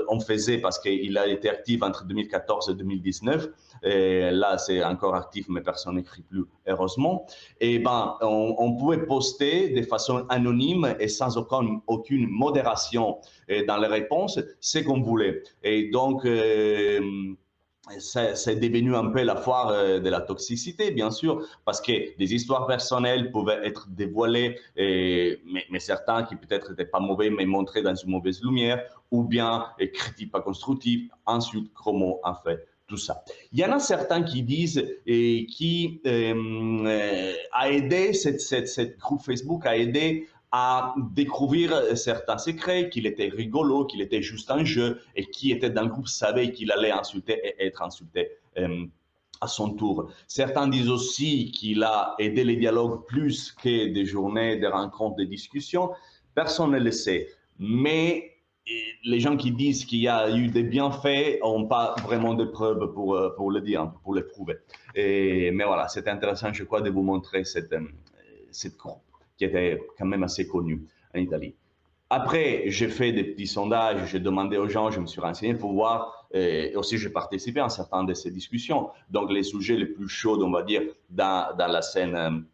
Speaker 2: on faisait, parce qu'il a été actif entre 2014 et 2019, et là c'est encore actif, mais personne n'écrit plus, heureusement, et ben, on pouvait poster de façon anonyme et sans aucune modération dans les réponses, ce qu'on voulait. Et donc, c'est devenu un peu la foire de la toxicité, bien sûr, parce que des histoires personnelles pouvaient être dévoilées, mais certains qui peut-être n'étaient pas mauvais, mais montrés dans une mauvaise lumière, ou bien critiques pas constructives, insultes, gros mots, en fait, tout ça. Il y en a certains qui disent et qui a aidé, cette groupe Facebook a aidé à découvrir certains secrets, qu'il était rigolo, qu'il était juste un jeu, et qui était dans le groupe savait qu'il allait insulter et être insulté à son tour. Certains disent aussi qu'il a aidé les dialogues plus que des journées, des rencontres, des discussions. Personne ne le sait. Mais les gens qui disent qu'il y a eu des bienfaits n'ont pas vraiment de preuves pour le dire, pour le prouver. Mais voilà, c'est intéressant, je crois, de vous montrer cette groupe qui était quand même assez connu en Italie. Après, j'ai fait des petits sondages, j'ai demandé aux gens, je me suis renseigné pour voir, et aussi j'ai participé à certaines de ces discussions. Donc, les sujets les plus chauds, on va dire, dans la scène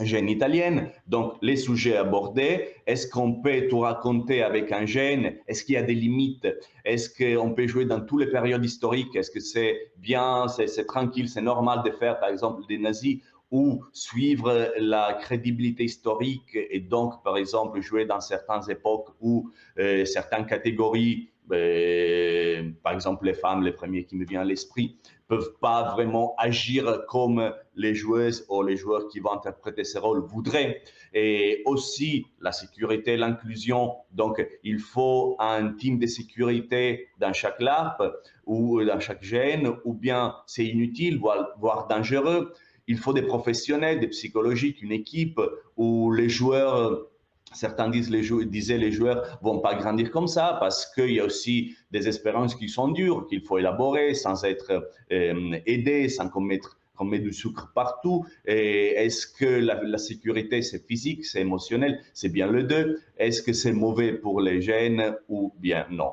Speaker 2: jeune italienne. Donc, les sujets abordés, est-ce qu'on peut tout raconter avec un jeune? Est-ce qu'il y a des limites? Est-ce qu'on peut jouer dans toutes les périodes historiques? Est-ce que c'est bien, c'est tranquille, c'est normal de faire, par exemple, des nazis? Ou suivre la crédibilité historique et donc, par exemple, jouer dans certaines époques où certaines catégories, par exemple les femmes, les premiers qui me viennent à l'esprit, peuvent pas vraiment agir comme les joueuses ou les joueurs qui vont interpréter ces rôles voudraient. Et aussi la sécurité, l'inclusion. Donc, il faut un team de sécurité dans chaque LARP ou dans chaque gène, ou bien c'est inutile, voire dangereux. Il faut des professionnels, des psychologiques, une équipe où les joueurs, certains disaient les joueurs vont pas grandir comme ça parce qu'il y a aussi des expériences qui sont dures, qu'il faut élaborer sans être aidé, sans qu'on mette du sucre partout. Est-ce que la sécurité, c'est physique, c'est émotionnel? C'est bien les deux. Est-ce que c'est mauvais pour les jeunes ou bien non?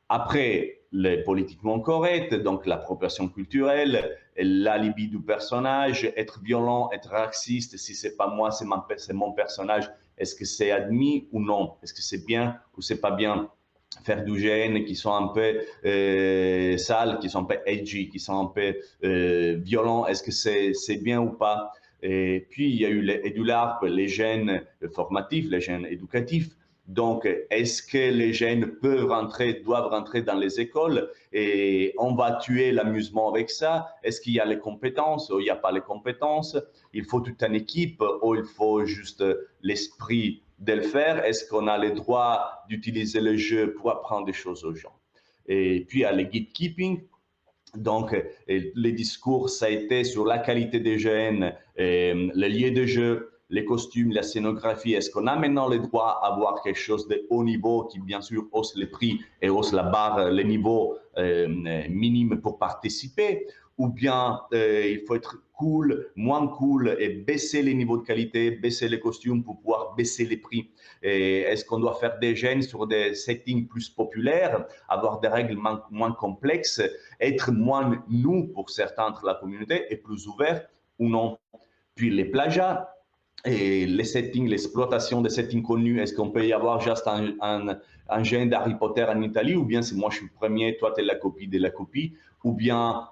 Speaker 2: Après, les politiquement corrects, donc l'appropriation culturelle, l'alibi du personnage, être violent, être raciste, si c'est pas moi, c'est mon personnage, est-ce que c'est admis ou non? Est-ce que c'est bien ou c'est pas bien? Faire du gène qui sont un peu sales, qui sont un peu edgy, qui sont un peu violents, est-ce que c'est bien ou pas? Et puis, il y a eu les EduLARP, les gènes formatifs, les gènes éducatifs. Donc, est-ce que les jeunes doivent rentrer dans les écoles et on va tuer l'amusement avec ça? Est-ce qu'il y a les compétences ou il n'y a pas les compétences? Il faut toute une équipe ou il faut juste l'esprit de le faire? Est-ce qu'on a le droit d'utiliser le jeu pour apprendre des choses aux gens? Et puis, il y a le gatekeeping. Donc, les discours, ça a été sur la qualité des jeunes, les lieux de jeu, les costumes, la scénographie. Est-ce qu'on a maintenant le droit à avoir quelque chose de haut niveau qui, bien sûr, hausse les prix et hausse la barre, les niveaux minimes pour participer? Ou bien il faut être cool, moins cool et baisser les niveaux de qualité, baisser les costumes pour pouvoir baisser les prix? Est-ce qu'on doit faire des gènes sur des settings plus populaires, avoir des règles moins complexes, être moins nous pour certains de la communauté et plus ouvert ou non? Puis les plagiats et les settings, l'exploitation des settings connus, est-ce qu'on peut y avoir juste un gène d'Harry Potter en Italie, ou bien c'est moi je suis le premier, toi tu es la copie de la copie, ou bien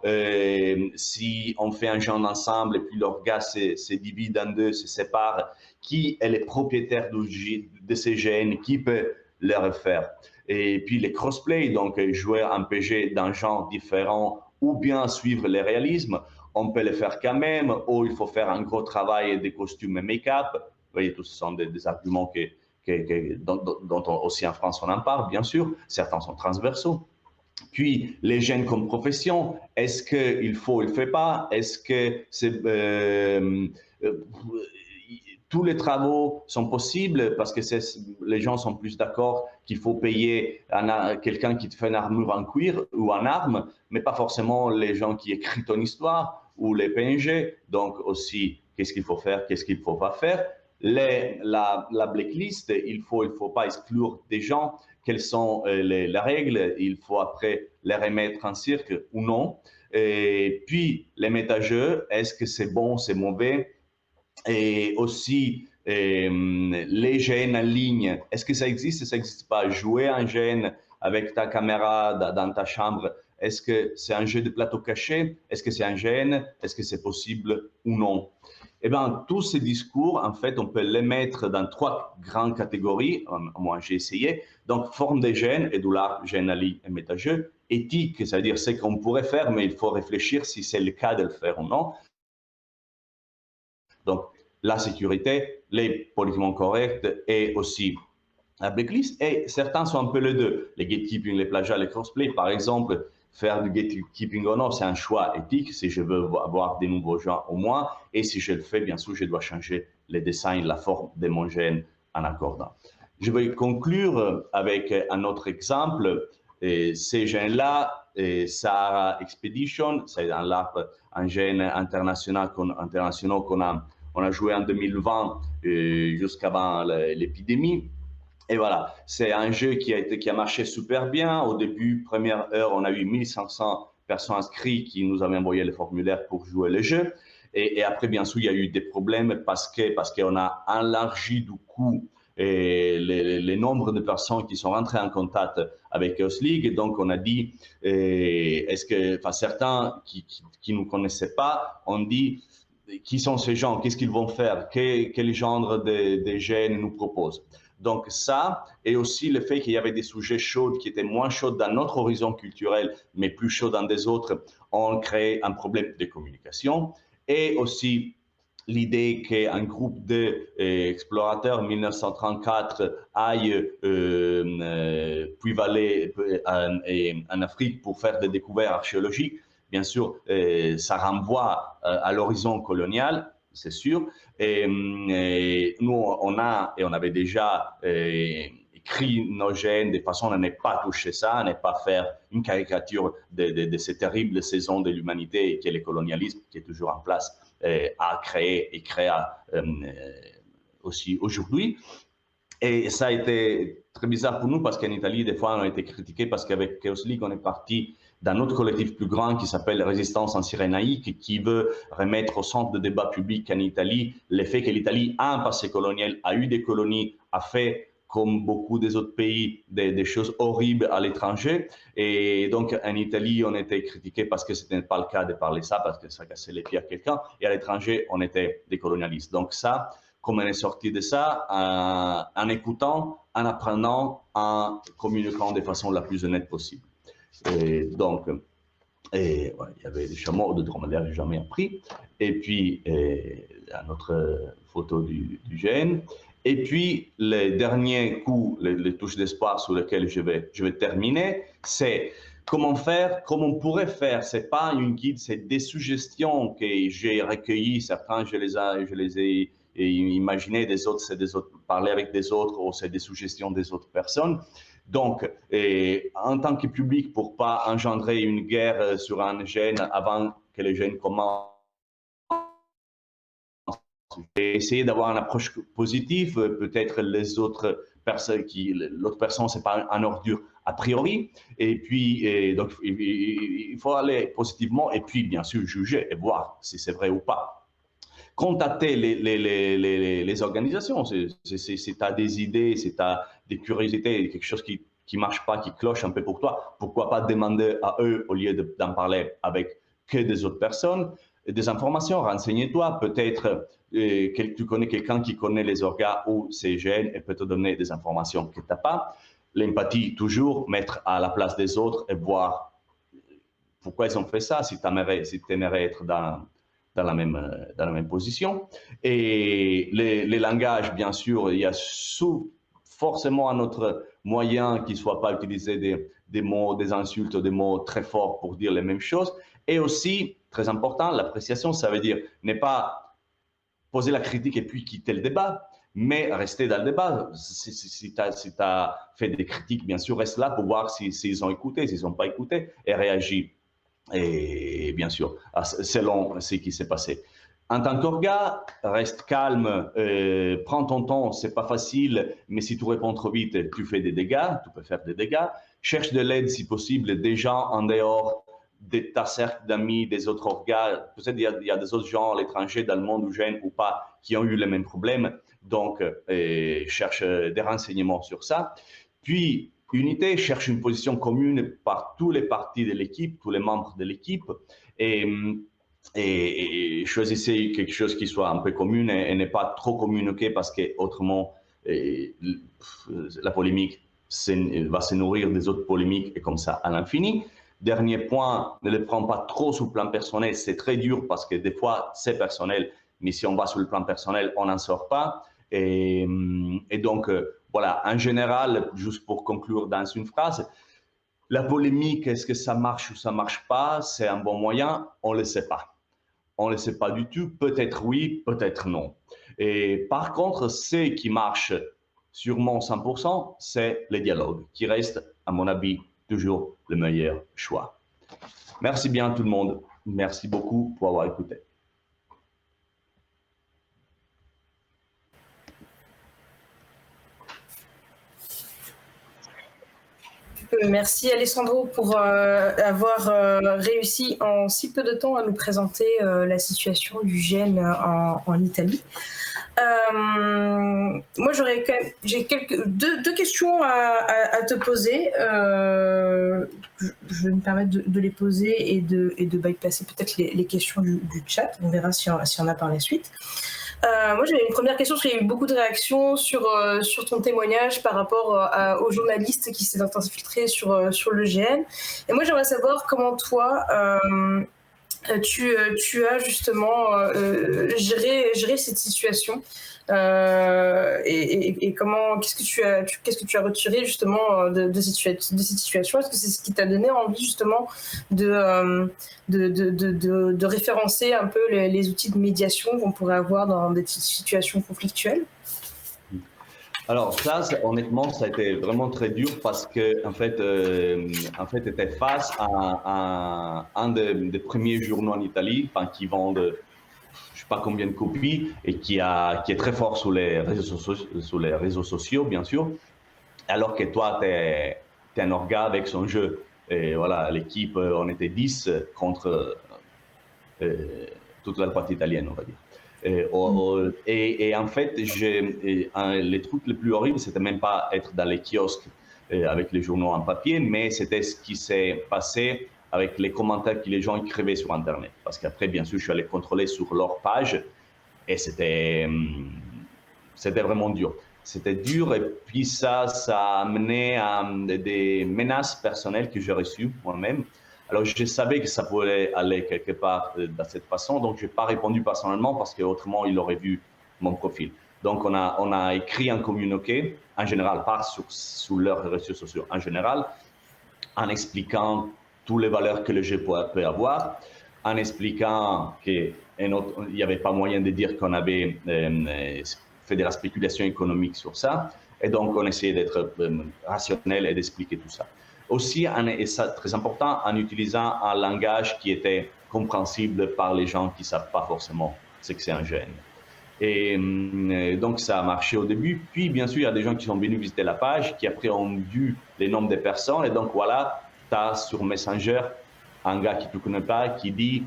Speaker 2: si on fait un gène ensemble et puis leur gars se divise en deux, se sépare, qui est le propriétaire de ces gènes, qui peut les refaire? Et puis les crossplay, donc jouer un PG d'un genre différent ou bien suivre le réalisme, on peut le faire quand même, ou il faut faire un gros travail des costumes et make-up. Vous voyez, tous ce sont des arguments dont aussi en France on en parle, bien sûr. Certains sont transversaux. Puis, les gènes comme profession, est-ce qu'il faut, il ne fait pas? Est-ce que tous les travaux sont possibles parce que les gens sont plus d'accord qu'il faut payer quelqu'un qui te fait une armure en cuir ou en arme, mais pas forcément les gens qui écrivent ton histoire ou les PNG. Donc aussi, qu'est-ce qu'il faut faire, qu'est-ce qu'il ne faut pas faire. La blacklist, il faut pas exclure des gens. Quelles sont les règles? Il faut après les remettre en cirque ou non. Et puis, les méta-jeux, est-ce que c'est bon, c'est mauvais? Et aussi, les gènes en ligne, est-ce que ça existe? Ça n'existe pas. Jouer un gène avec ta caméra dans ta chambre, est-ce que c'est un jeu de plateau caché? Est-ce que c'est un gène? Est-ce que c'est possible ou non? Eh bien, tous ces discours, en fait, on peut les mettre dans 3 grandes catégories. Moi, j'ai essayé. Donc, forme des gènes, et d'où là, gène en ligne et méta-jeux. Éthique, c'est-à-dire ce qu'on pourrait faire, mais il faut réfléchir si c'est le cas de le faire ou non. Donc, la sécurité, les politiquement corrects et aussi la blacklist. Et certains sont un peu les deux. Les gatekeeping, les plagiats, les crossplay, par exemple, faire du gatekeeping ou non, c'est un choix éthique si je veux avoir des nouveaux gens au moins. Et si je le fais, bien sûr, je dois changer les designs, la forme de mon gène en accordant. Je vais conclure avec un autre exemple. Et ces gènes-là, Sahara Expedition, c'est un gène international qu'on a joué en 2020 jusqu'avant l'épidémie. Et voilà, c'est un jeu qui a marché super bien. Au début, première heure, on a eu 1500 personnes inscrites qui nous avaient envoyé le formulaire pour jouer le jeu. Et après, bien sûr, il y a eu des problèmes parce qu'on a élargi du coup les nombres de personnes qui sont rentrées en contact avec Chaos League. Donc, on a dit, certains qui ne nous connaissaient pas ont dit, qui sont ces gens? Qu'est-ce qu'ils vont faire? Quel genre de gènes nous proposent? Donc ça, et aussi le fait qu'il y avait des sujets chauds qui étaient moins chauds dans notre horizon culturel, mais plus chauds dans des autres, ont créé un problème de communication. Et aussi l'idée qu'un groupe d'explorateurs 1934 aille puis aller en Afrique pour faire des découvertes archéologiques, bien sûr, ça renvoie à l'horizon colonial, c'est sûr. Et nous, on avait déjà écrit nos gènes de façon à ne pas toucher ça, à ne pas faire une caricature de ces terribles saisons de l'humanité que le colonialisme qui est toujours en place a créé et créa aussi aujourd'hui. Et ça a été très bizarre pour nous parce qu'en Italie, des fois, on a été critiqués parce qu'avec Chaos League, on est parti d'un autre collectif plus grand qui s'appelle Résistance en Cyrénaïque, qui veut remettre au centre de débat public en Italie le fait que l'Italie a un passé colonial, a eu des colonies, a fait, comme beaucoup des autres pays, des choses horribles à l'étranger. Et donc, en Italie, on était critiqués parce que ce n'était pas le cas de parler ça, parce que ça cassait les pieds à quelqu'un. Et à l'étranger, on était des colonialistes. Donc ça, comment on est sorti de ça? En écoutant, en apprenant, en communiquant de façon la plus honnête possible. Et donc, il y avait des chameaux de dromadaire, j'ai jamais appris. Et puis, une autre photo du gène. Et puis, le dernier coup, les touches d'espoir sur lesquelles je vais terminer, c'est comment faire, comment on pourrait faire. C'est pas une guide, c'est des suggestions que j'ai recueillies. Certains, je les ai imaginées, des autres, c'est des autres, parler avec des autres, ou c'est des suggestions des autres personnes. Donc, en tant que public, pour pas engendrer une guerre sur un gène avant que le gène commence, essayer d'avoir une approche positive, peut-être les autres personnes l'autre personne, c'est pas un ordure a priori, et puis donc il faut aller positivement, et puis bien sûr juger et voir si c'est vrai ou pas. Contacter les organisations, si tu as des idées, si tu as des curiosités, quelque chose qui marche pas, qui cloche un peu pour toi, pourquoi pas demander à eux au lieu d'en parler avec que des autres personnes, des informations, renseigne-toi, peut-être que tu connais quelqu'un qui connaît les organes ou ces gènes et peut te donner des informations que tu n'as pas. L'empathie, toujours, mettre à la place des autres et voir pourquoi ils ont fait ça, si tu aimerais être dans la même position. Et les langages, bien sûr, il y a forcément un autre moyen qui ne soit pas utiliser des mots, des insultes, des mots très forts pour dire les mêmes choses. Et aussi, très important, l'appréciation, ça veut dire ne pas poser la critique et puis quitter le débat, mais rester dans le débat. Si tu as fait des critiques, bien sûr, reste là pour voir s'ils ont écouté, s'ils n'ont pas écouté, et réagir. Et bien sûr, selon ce qui s'est passé. En tant qu'orga, reste calme, prends ton temps, c'est pas facile, mais si tu réponds trop vite, tu fais des dégâts, tu peux faire des dégâts. Cherche de l'aide si possible, des gens en dehors de ta cercle d'amis, des autres orgas. Peut-être il y a des autres gens à l'étranger, dans le monde ou jeune ou pas, qui ont eu les mêmes problèmes. Donc, cherche des renseignements sur ça. Puis, unité cherche une position commune par tous les parties de l'équipe, tous les membres de l'équipe, et choisissez quelque chose qui soit un peu commun et ne pas trop communiquer parce que autrement la polémique va se nourrir des autres polémiques et comme ça à l'infini. Dernier point, ne le prends pas trop sur le plan personnel, c'est très dur parce que des fois c'est personnel, mais si on va sur le plan personnel, on n'en sort pas. Et donc, voilà, en général, juste pour conclure dans une phrase, la polémique, est-ce que ça marche ou ça ne marche pas? C'est un bon moyen? On ne le sait pas. On ne le sait pas du tout. Peut-être oui, peut-être non. Et par contre, ce qui marche sûrement 100%, c'est le dialogue, qui reste, à mon avis, toujours le meilleur choix. Merci bien tout le monde. Merci beaucoup pour avoir écouté.
Speaker 3: Merci Alessandro pour avoir réussi en si peu de temps à nous présenter la situation du GN en Italie. Moi, j'ai deux questions à te poser. Je vais me permettre de les poser et de bypasser peut-être les questions du chat. On verra si on a par la suite. Moi, j'avais une première question, parce qu'il y a eu beaucoup de réactions sur ton témoignage par rapport aux journalistes qui s'est infiltrés sur le GN. Et moi, j'aimerais savoir comment toi, tu as justement géré cette situation et comment, qu'est-ce que tu as retiré justement de cette situation? Est-ce que c'est ce qui t'a donné envie justement de référencer un peu les outils de médiation qu'on pourrait avoir dans des situations conflictuelles?
Speaker 2: Alors ça, honnêtement, ça a été vraiment très dur parce que en fait, était face à un des premiers journaux en Italie, enfin, qui vendent je sais pas combien de copies et qui est très fort sur les réseaux sociaux, bien sûr. Alors que toi, tu es un orga avec son jeu. Et voilà, l'équipe, on était 10 contre toute la partie italienne, on va dire. Et en fait, les trucs les plus horribles, c'était même pas être dans les kiosques avec les journaux en papier, mais c'était ce qui s'est passé avec les commentaires que les gens écrivaient sur Internet. Parce qu'après, bien sûr, je suis allé contrôler sur leur page et c'était vraiment dur. C'était dur et puis ça a amené à des menaces personnelles que j'ai reçues moi-même. Alors, je savais que ça pouvait aller quelque part de cette façon, donc je n'ai pas répondu personnellement parce qu'autrement, il aurait vu mon profil. Donc, on a écrit un communiqué, en général, pas sur leurs réseaux sociaux, en général, en expliquant toutes les valeurs que le jeu peut avoir, en expliquant qu'il n'y avait pas moyen de dire qu'on avait fait de la spéculation économique sur ça. Et donc, on essayait d'être rationnel et d'expliquer tout ça. Aussi, et ça très important, en utilisant un langage qui était compréhensible par les gens qui ne savent pas forcément ce que c'est un GN. Et donc, ça a marché au début. Puis, bien sûr, il y a des gens qui sont venus visiter la page, qui après ont vu les nombres de personnes. Et donc, voilà, tu as sur Messenger un gars qui ne te connaît pas, qui dit,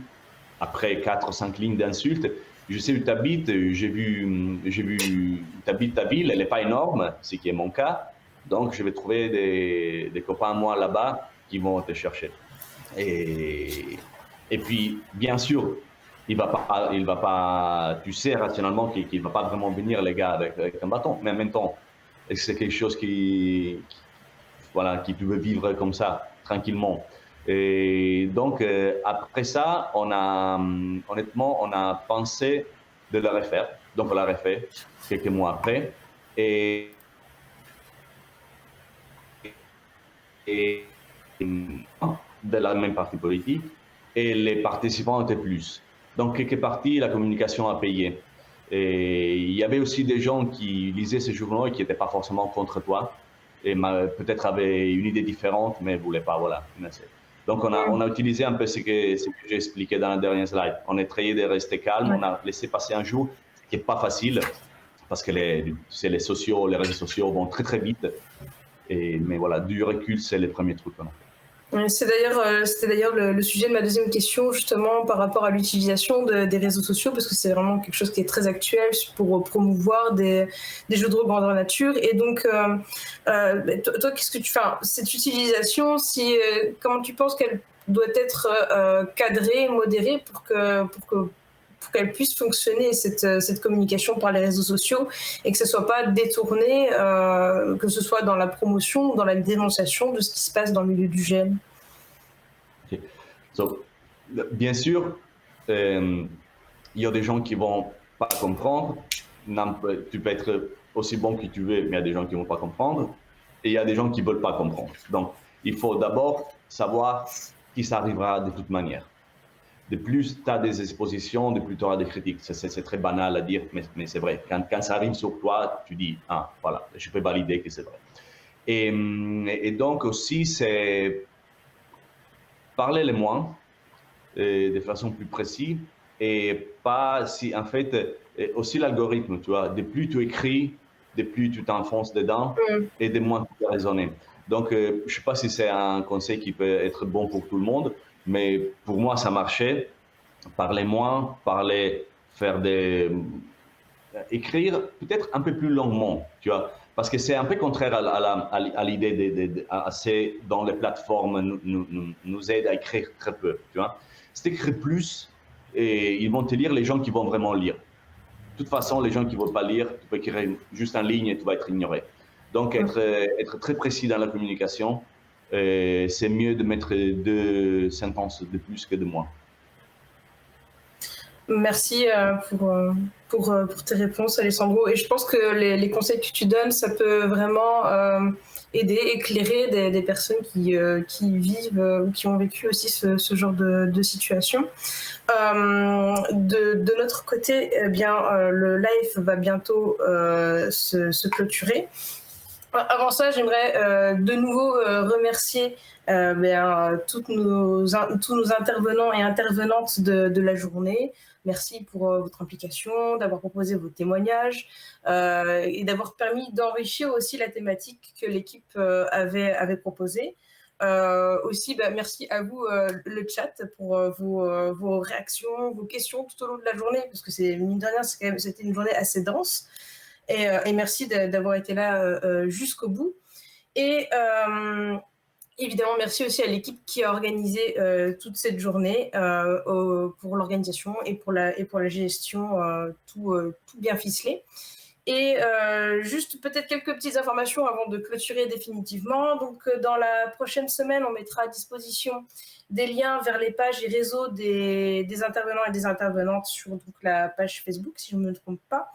Speaker 2: après 4 ou 5 lignes d'insultes, je sais où tu habites, j'ai vu tu habites ta ville, elle n'est pas énorme, ce qui est mon cas. Donc, je vais trouver des copains à moi là-bas qui vont te chercher. Et puis, bien sûr, il va pas, tu sais rationnellement qu'il ne va pas vraiment venir, les gars, avec un bâton. Mais en même temps, c'est quelque chose qui tu veux vivre comme ça, tranquillement. Et donc, après ça, honnêtement, on a pensé de le refaire. Donc, on l'a refait quelques mois après. Et de la même parti politique et les participants étaient plus. Donc, quelque partie, la communication a payé. Et il y avait aussi des gens qui lisaient ces journaux et qui n'étaient pas forcément contre toi et peut-être avaient une idée différente, mais ne voulaient pas, voilà. Donc, on a utilisé un peu ce que j'ai expliqué dans la dernière slide. On a essayé de rester calme, on a laissé passer un jour, ce qui n'est pas facile, parce que les réseaux sociaux vont très, très vite. Mais voilà, du recul, c'est le premier truc qu'on a fait.
Speaker 3: C'était d'ailleurs le sujet de ma deuxième question, justement, par rapport à l'utilisation des réseaux sociaux, parce que c'est vraiment quelque chose qui est très actuel pour promouvoir des jeux de rôle grandeur nature. Et donc, toi, qu'est-ce que tu fais, cette utilisation, comment tu penses qu'elle doit être cadrée, modérée pour qu'elle puisse fonctionner, cette communication par les réseaux sociaux, et que ce ne soit pas détourné, que ce soit dans la promotion ou dans la dénonciation de ce qui se passe dans le milieu du GN.
Speaker 2: Okay. Bien sûr, il y a des gens qui ne vont pas comprendre. Tu peux être aussi bon que tu veux, mais il y a des gens qui ne vont pas comprendre. Et il y a des gens qui ne veulent pas comprendre. Donc, il faut d'abord savoir qui ça arrivera de toute manière. De plus tu as des expositions, de plus tu auras des critiques. C'est très banal à dire, mais c'est vrai. Quand ça arrive sur toi, tu dis « Ah, voilà, je peux valider que c'est vrai ». Et donc aussi, c'est parler le moins, de façon plus précise, et pas si, en fait, aussi l'algorithme, tu vois, de plus tu écris, de plus tu t'enfonces dedans, et de moins tu peux raisonner. Donc, je ne sais pas si c'est un conseil qui peut être bon pour tout le monde, mais pour moi, ça marchait. Parler moins, écrire peut-être un peu plus longuement, tu vois, parce que c'est un peu contraire à l'idée dans les plateformes nous aident à écrire très peu, tu vois. C'est écrire plus et ils vont te lire les gens qui vont vraiment lire. De toute façon, les gens qui ne vont pas lire, tu peux écrire juste en ligne et tu vas être ignoré. Donc, être très précis dans la communication, c'est mieux de mettre 2 sentences de plus que de moins.
Speaker 3: Merci pour tes réponses, Alessandro. Et je pense que les conseils que tu donnes, ça peut vraiment aider, éclairer des personnes qui vivent ou qui ont vécu aussi ce genre de situation. De notre côté, eh bien, le live va bientôt se clôturer. Avant ça, j'aimerais de nouveau remercier tous nos intervenants et intervenantes de la journée. Merci pour votre implication, d'avoir proposé vos témoignages et d'avoir permis d'enrichir aussi la thématique que l'équipe avait proposée. Aussi, merci à vous, le chat, pour vos réactions, vos questions tout au long de la journée, parce que mine de rien, c'était une journée assez dense. Et merci d'avoir été là jusqu'au bout. Et évidemment, merci aussi à l'équipe qui a organisé toute cette journée pour l'organisation et pour la gestion, tout bien ficelé. Et juste peut-être quelques petites informations avant de clôturer définitivement. Donc, dans la prochaine semaine, on mettra à disposition des liens vers les pages et réseaux des intervenants et des intervenantes sur la page Facebook, si je ne me trompe pas,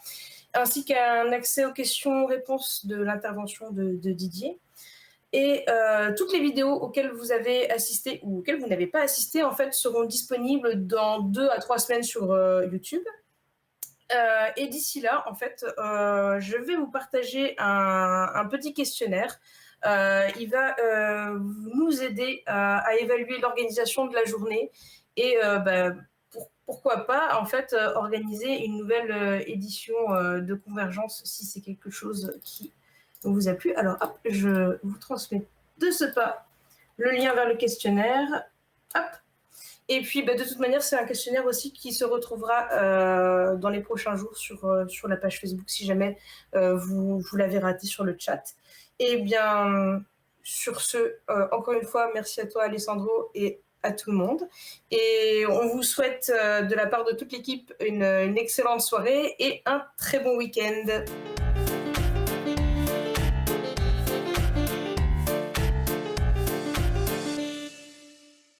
Speaker 3: ainsi qu'un accès aux questions-réponses de l'intervention de Didier. Et toutes les vidéos auxquelles vous avez assisté ou auxquelles vous n'avez pas assisté, en fait, seront disponibles dans 2 à 3 semaines sur YouTube. Et d'ici là, en fait, je vais vous partager un petit questionnaire. Il va nous aider à évaluer l'organisation de la journée et pourquoi pas, en fait, organiser une nouvelle édition de Convergence si c'est quelque chose qui vous a plu. Alors, hop, je vous transmets de ce pas le lien vers le questionnaire. Hop. Et puis, de toute manière, c'est un questionnaire aussi qui se retrouvera dans les prochains jours sur la page Facebook, si jamais vous l'avez raté sur le chat. Et bien, sur ce, encore une fois, merci à toi, Alessandro, et à tout le monde. Et on vous souhaite, de la part de toute l'équipe, une excellente soirée et un très bon week-end.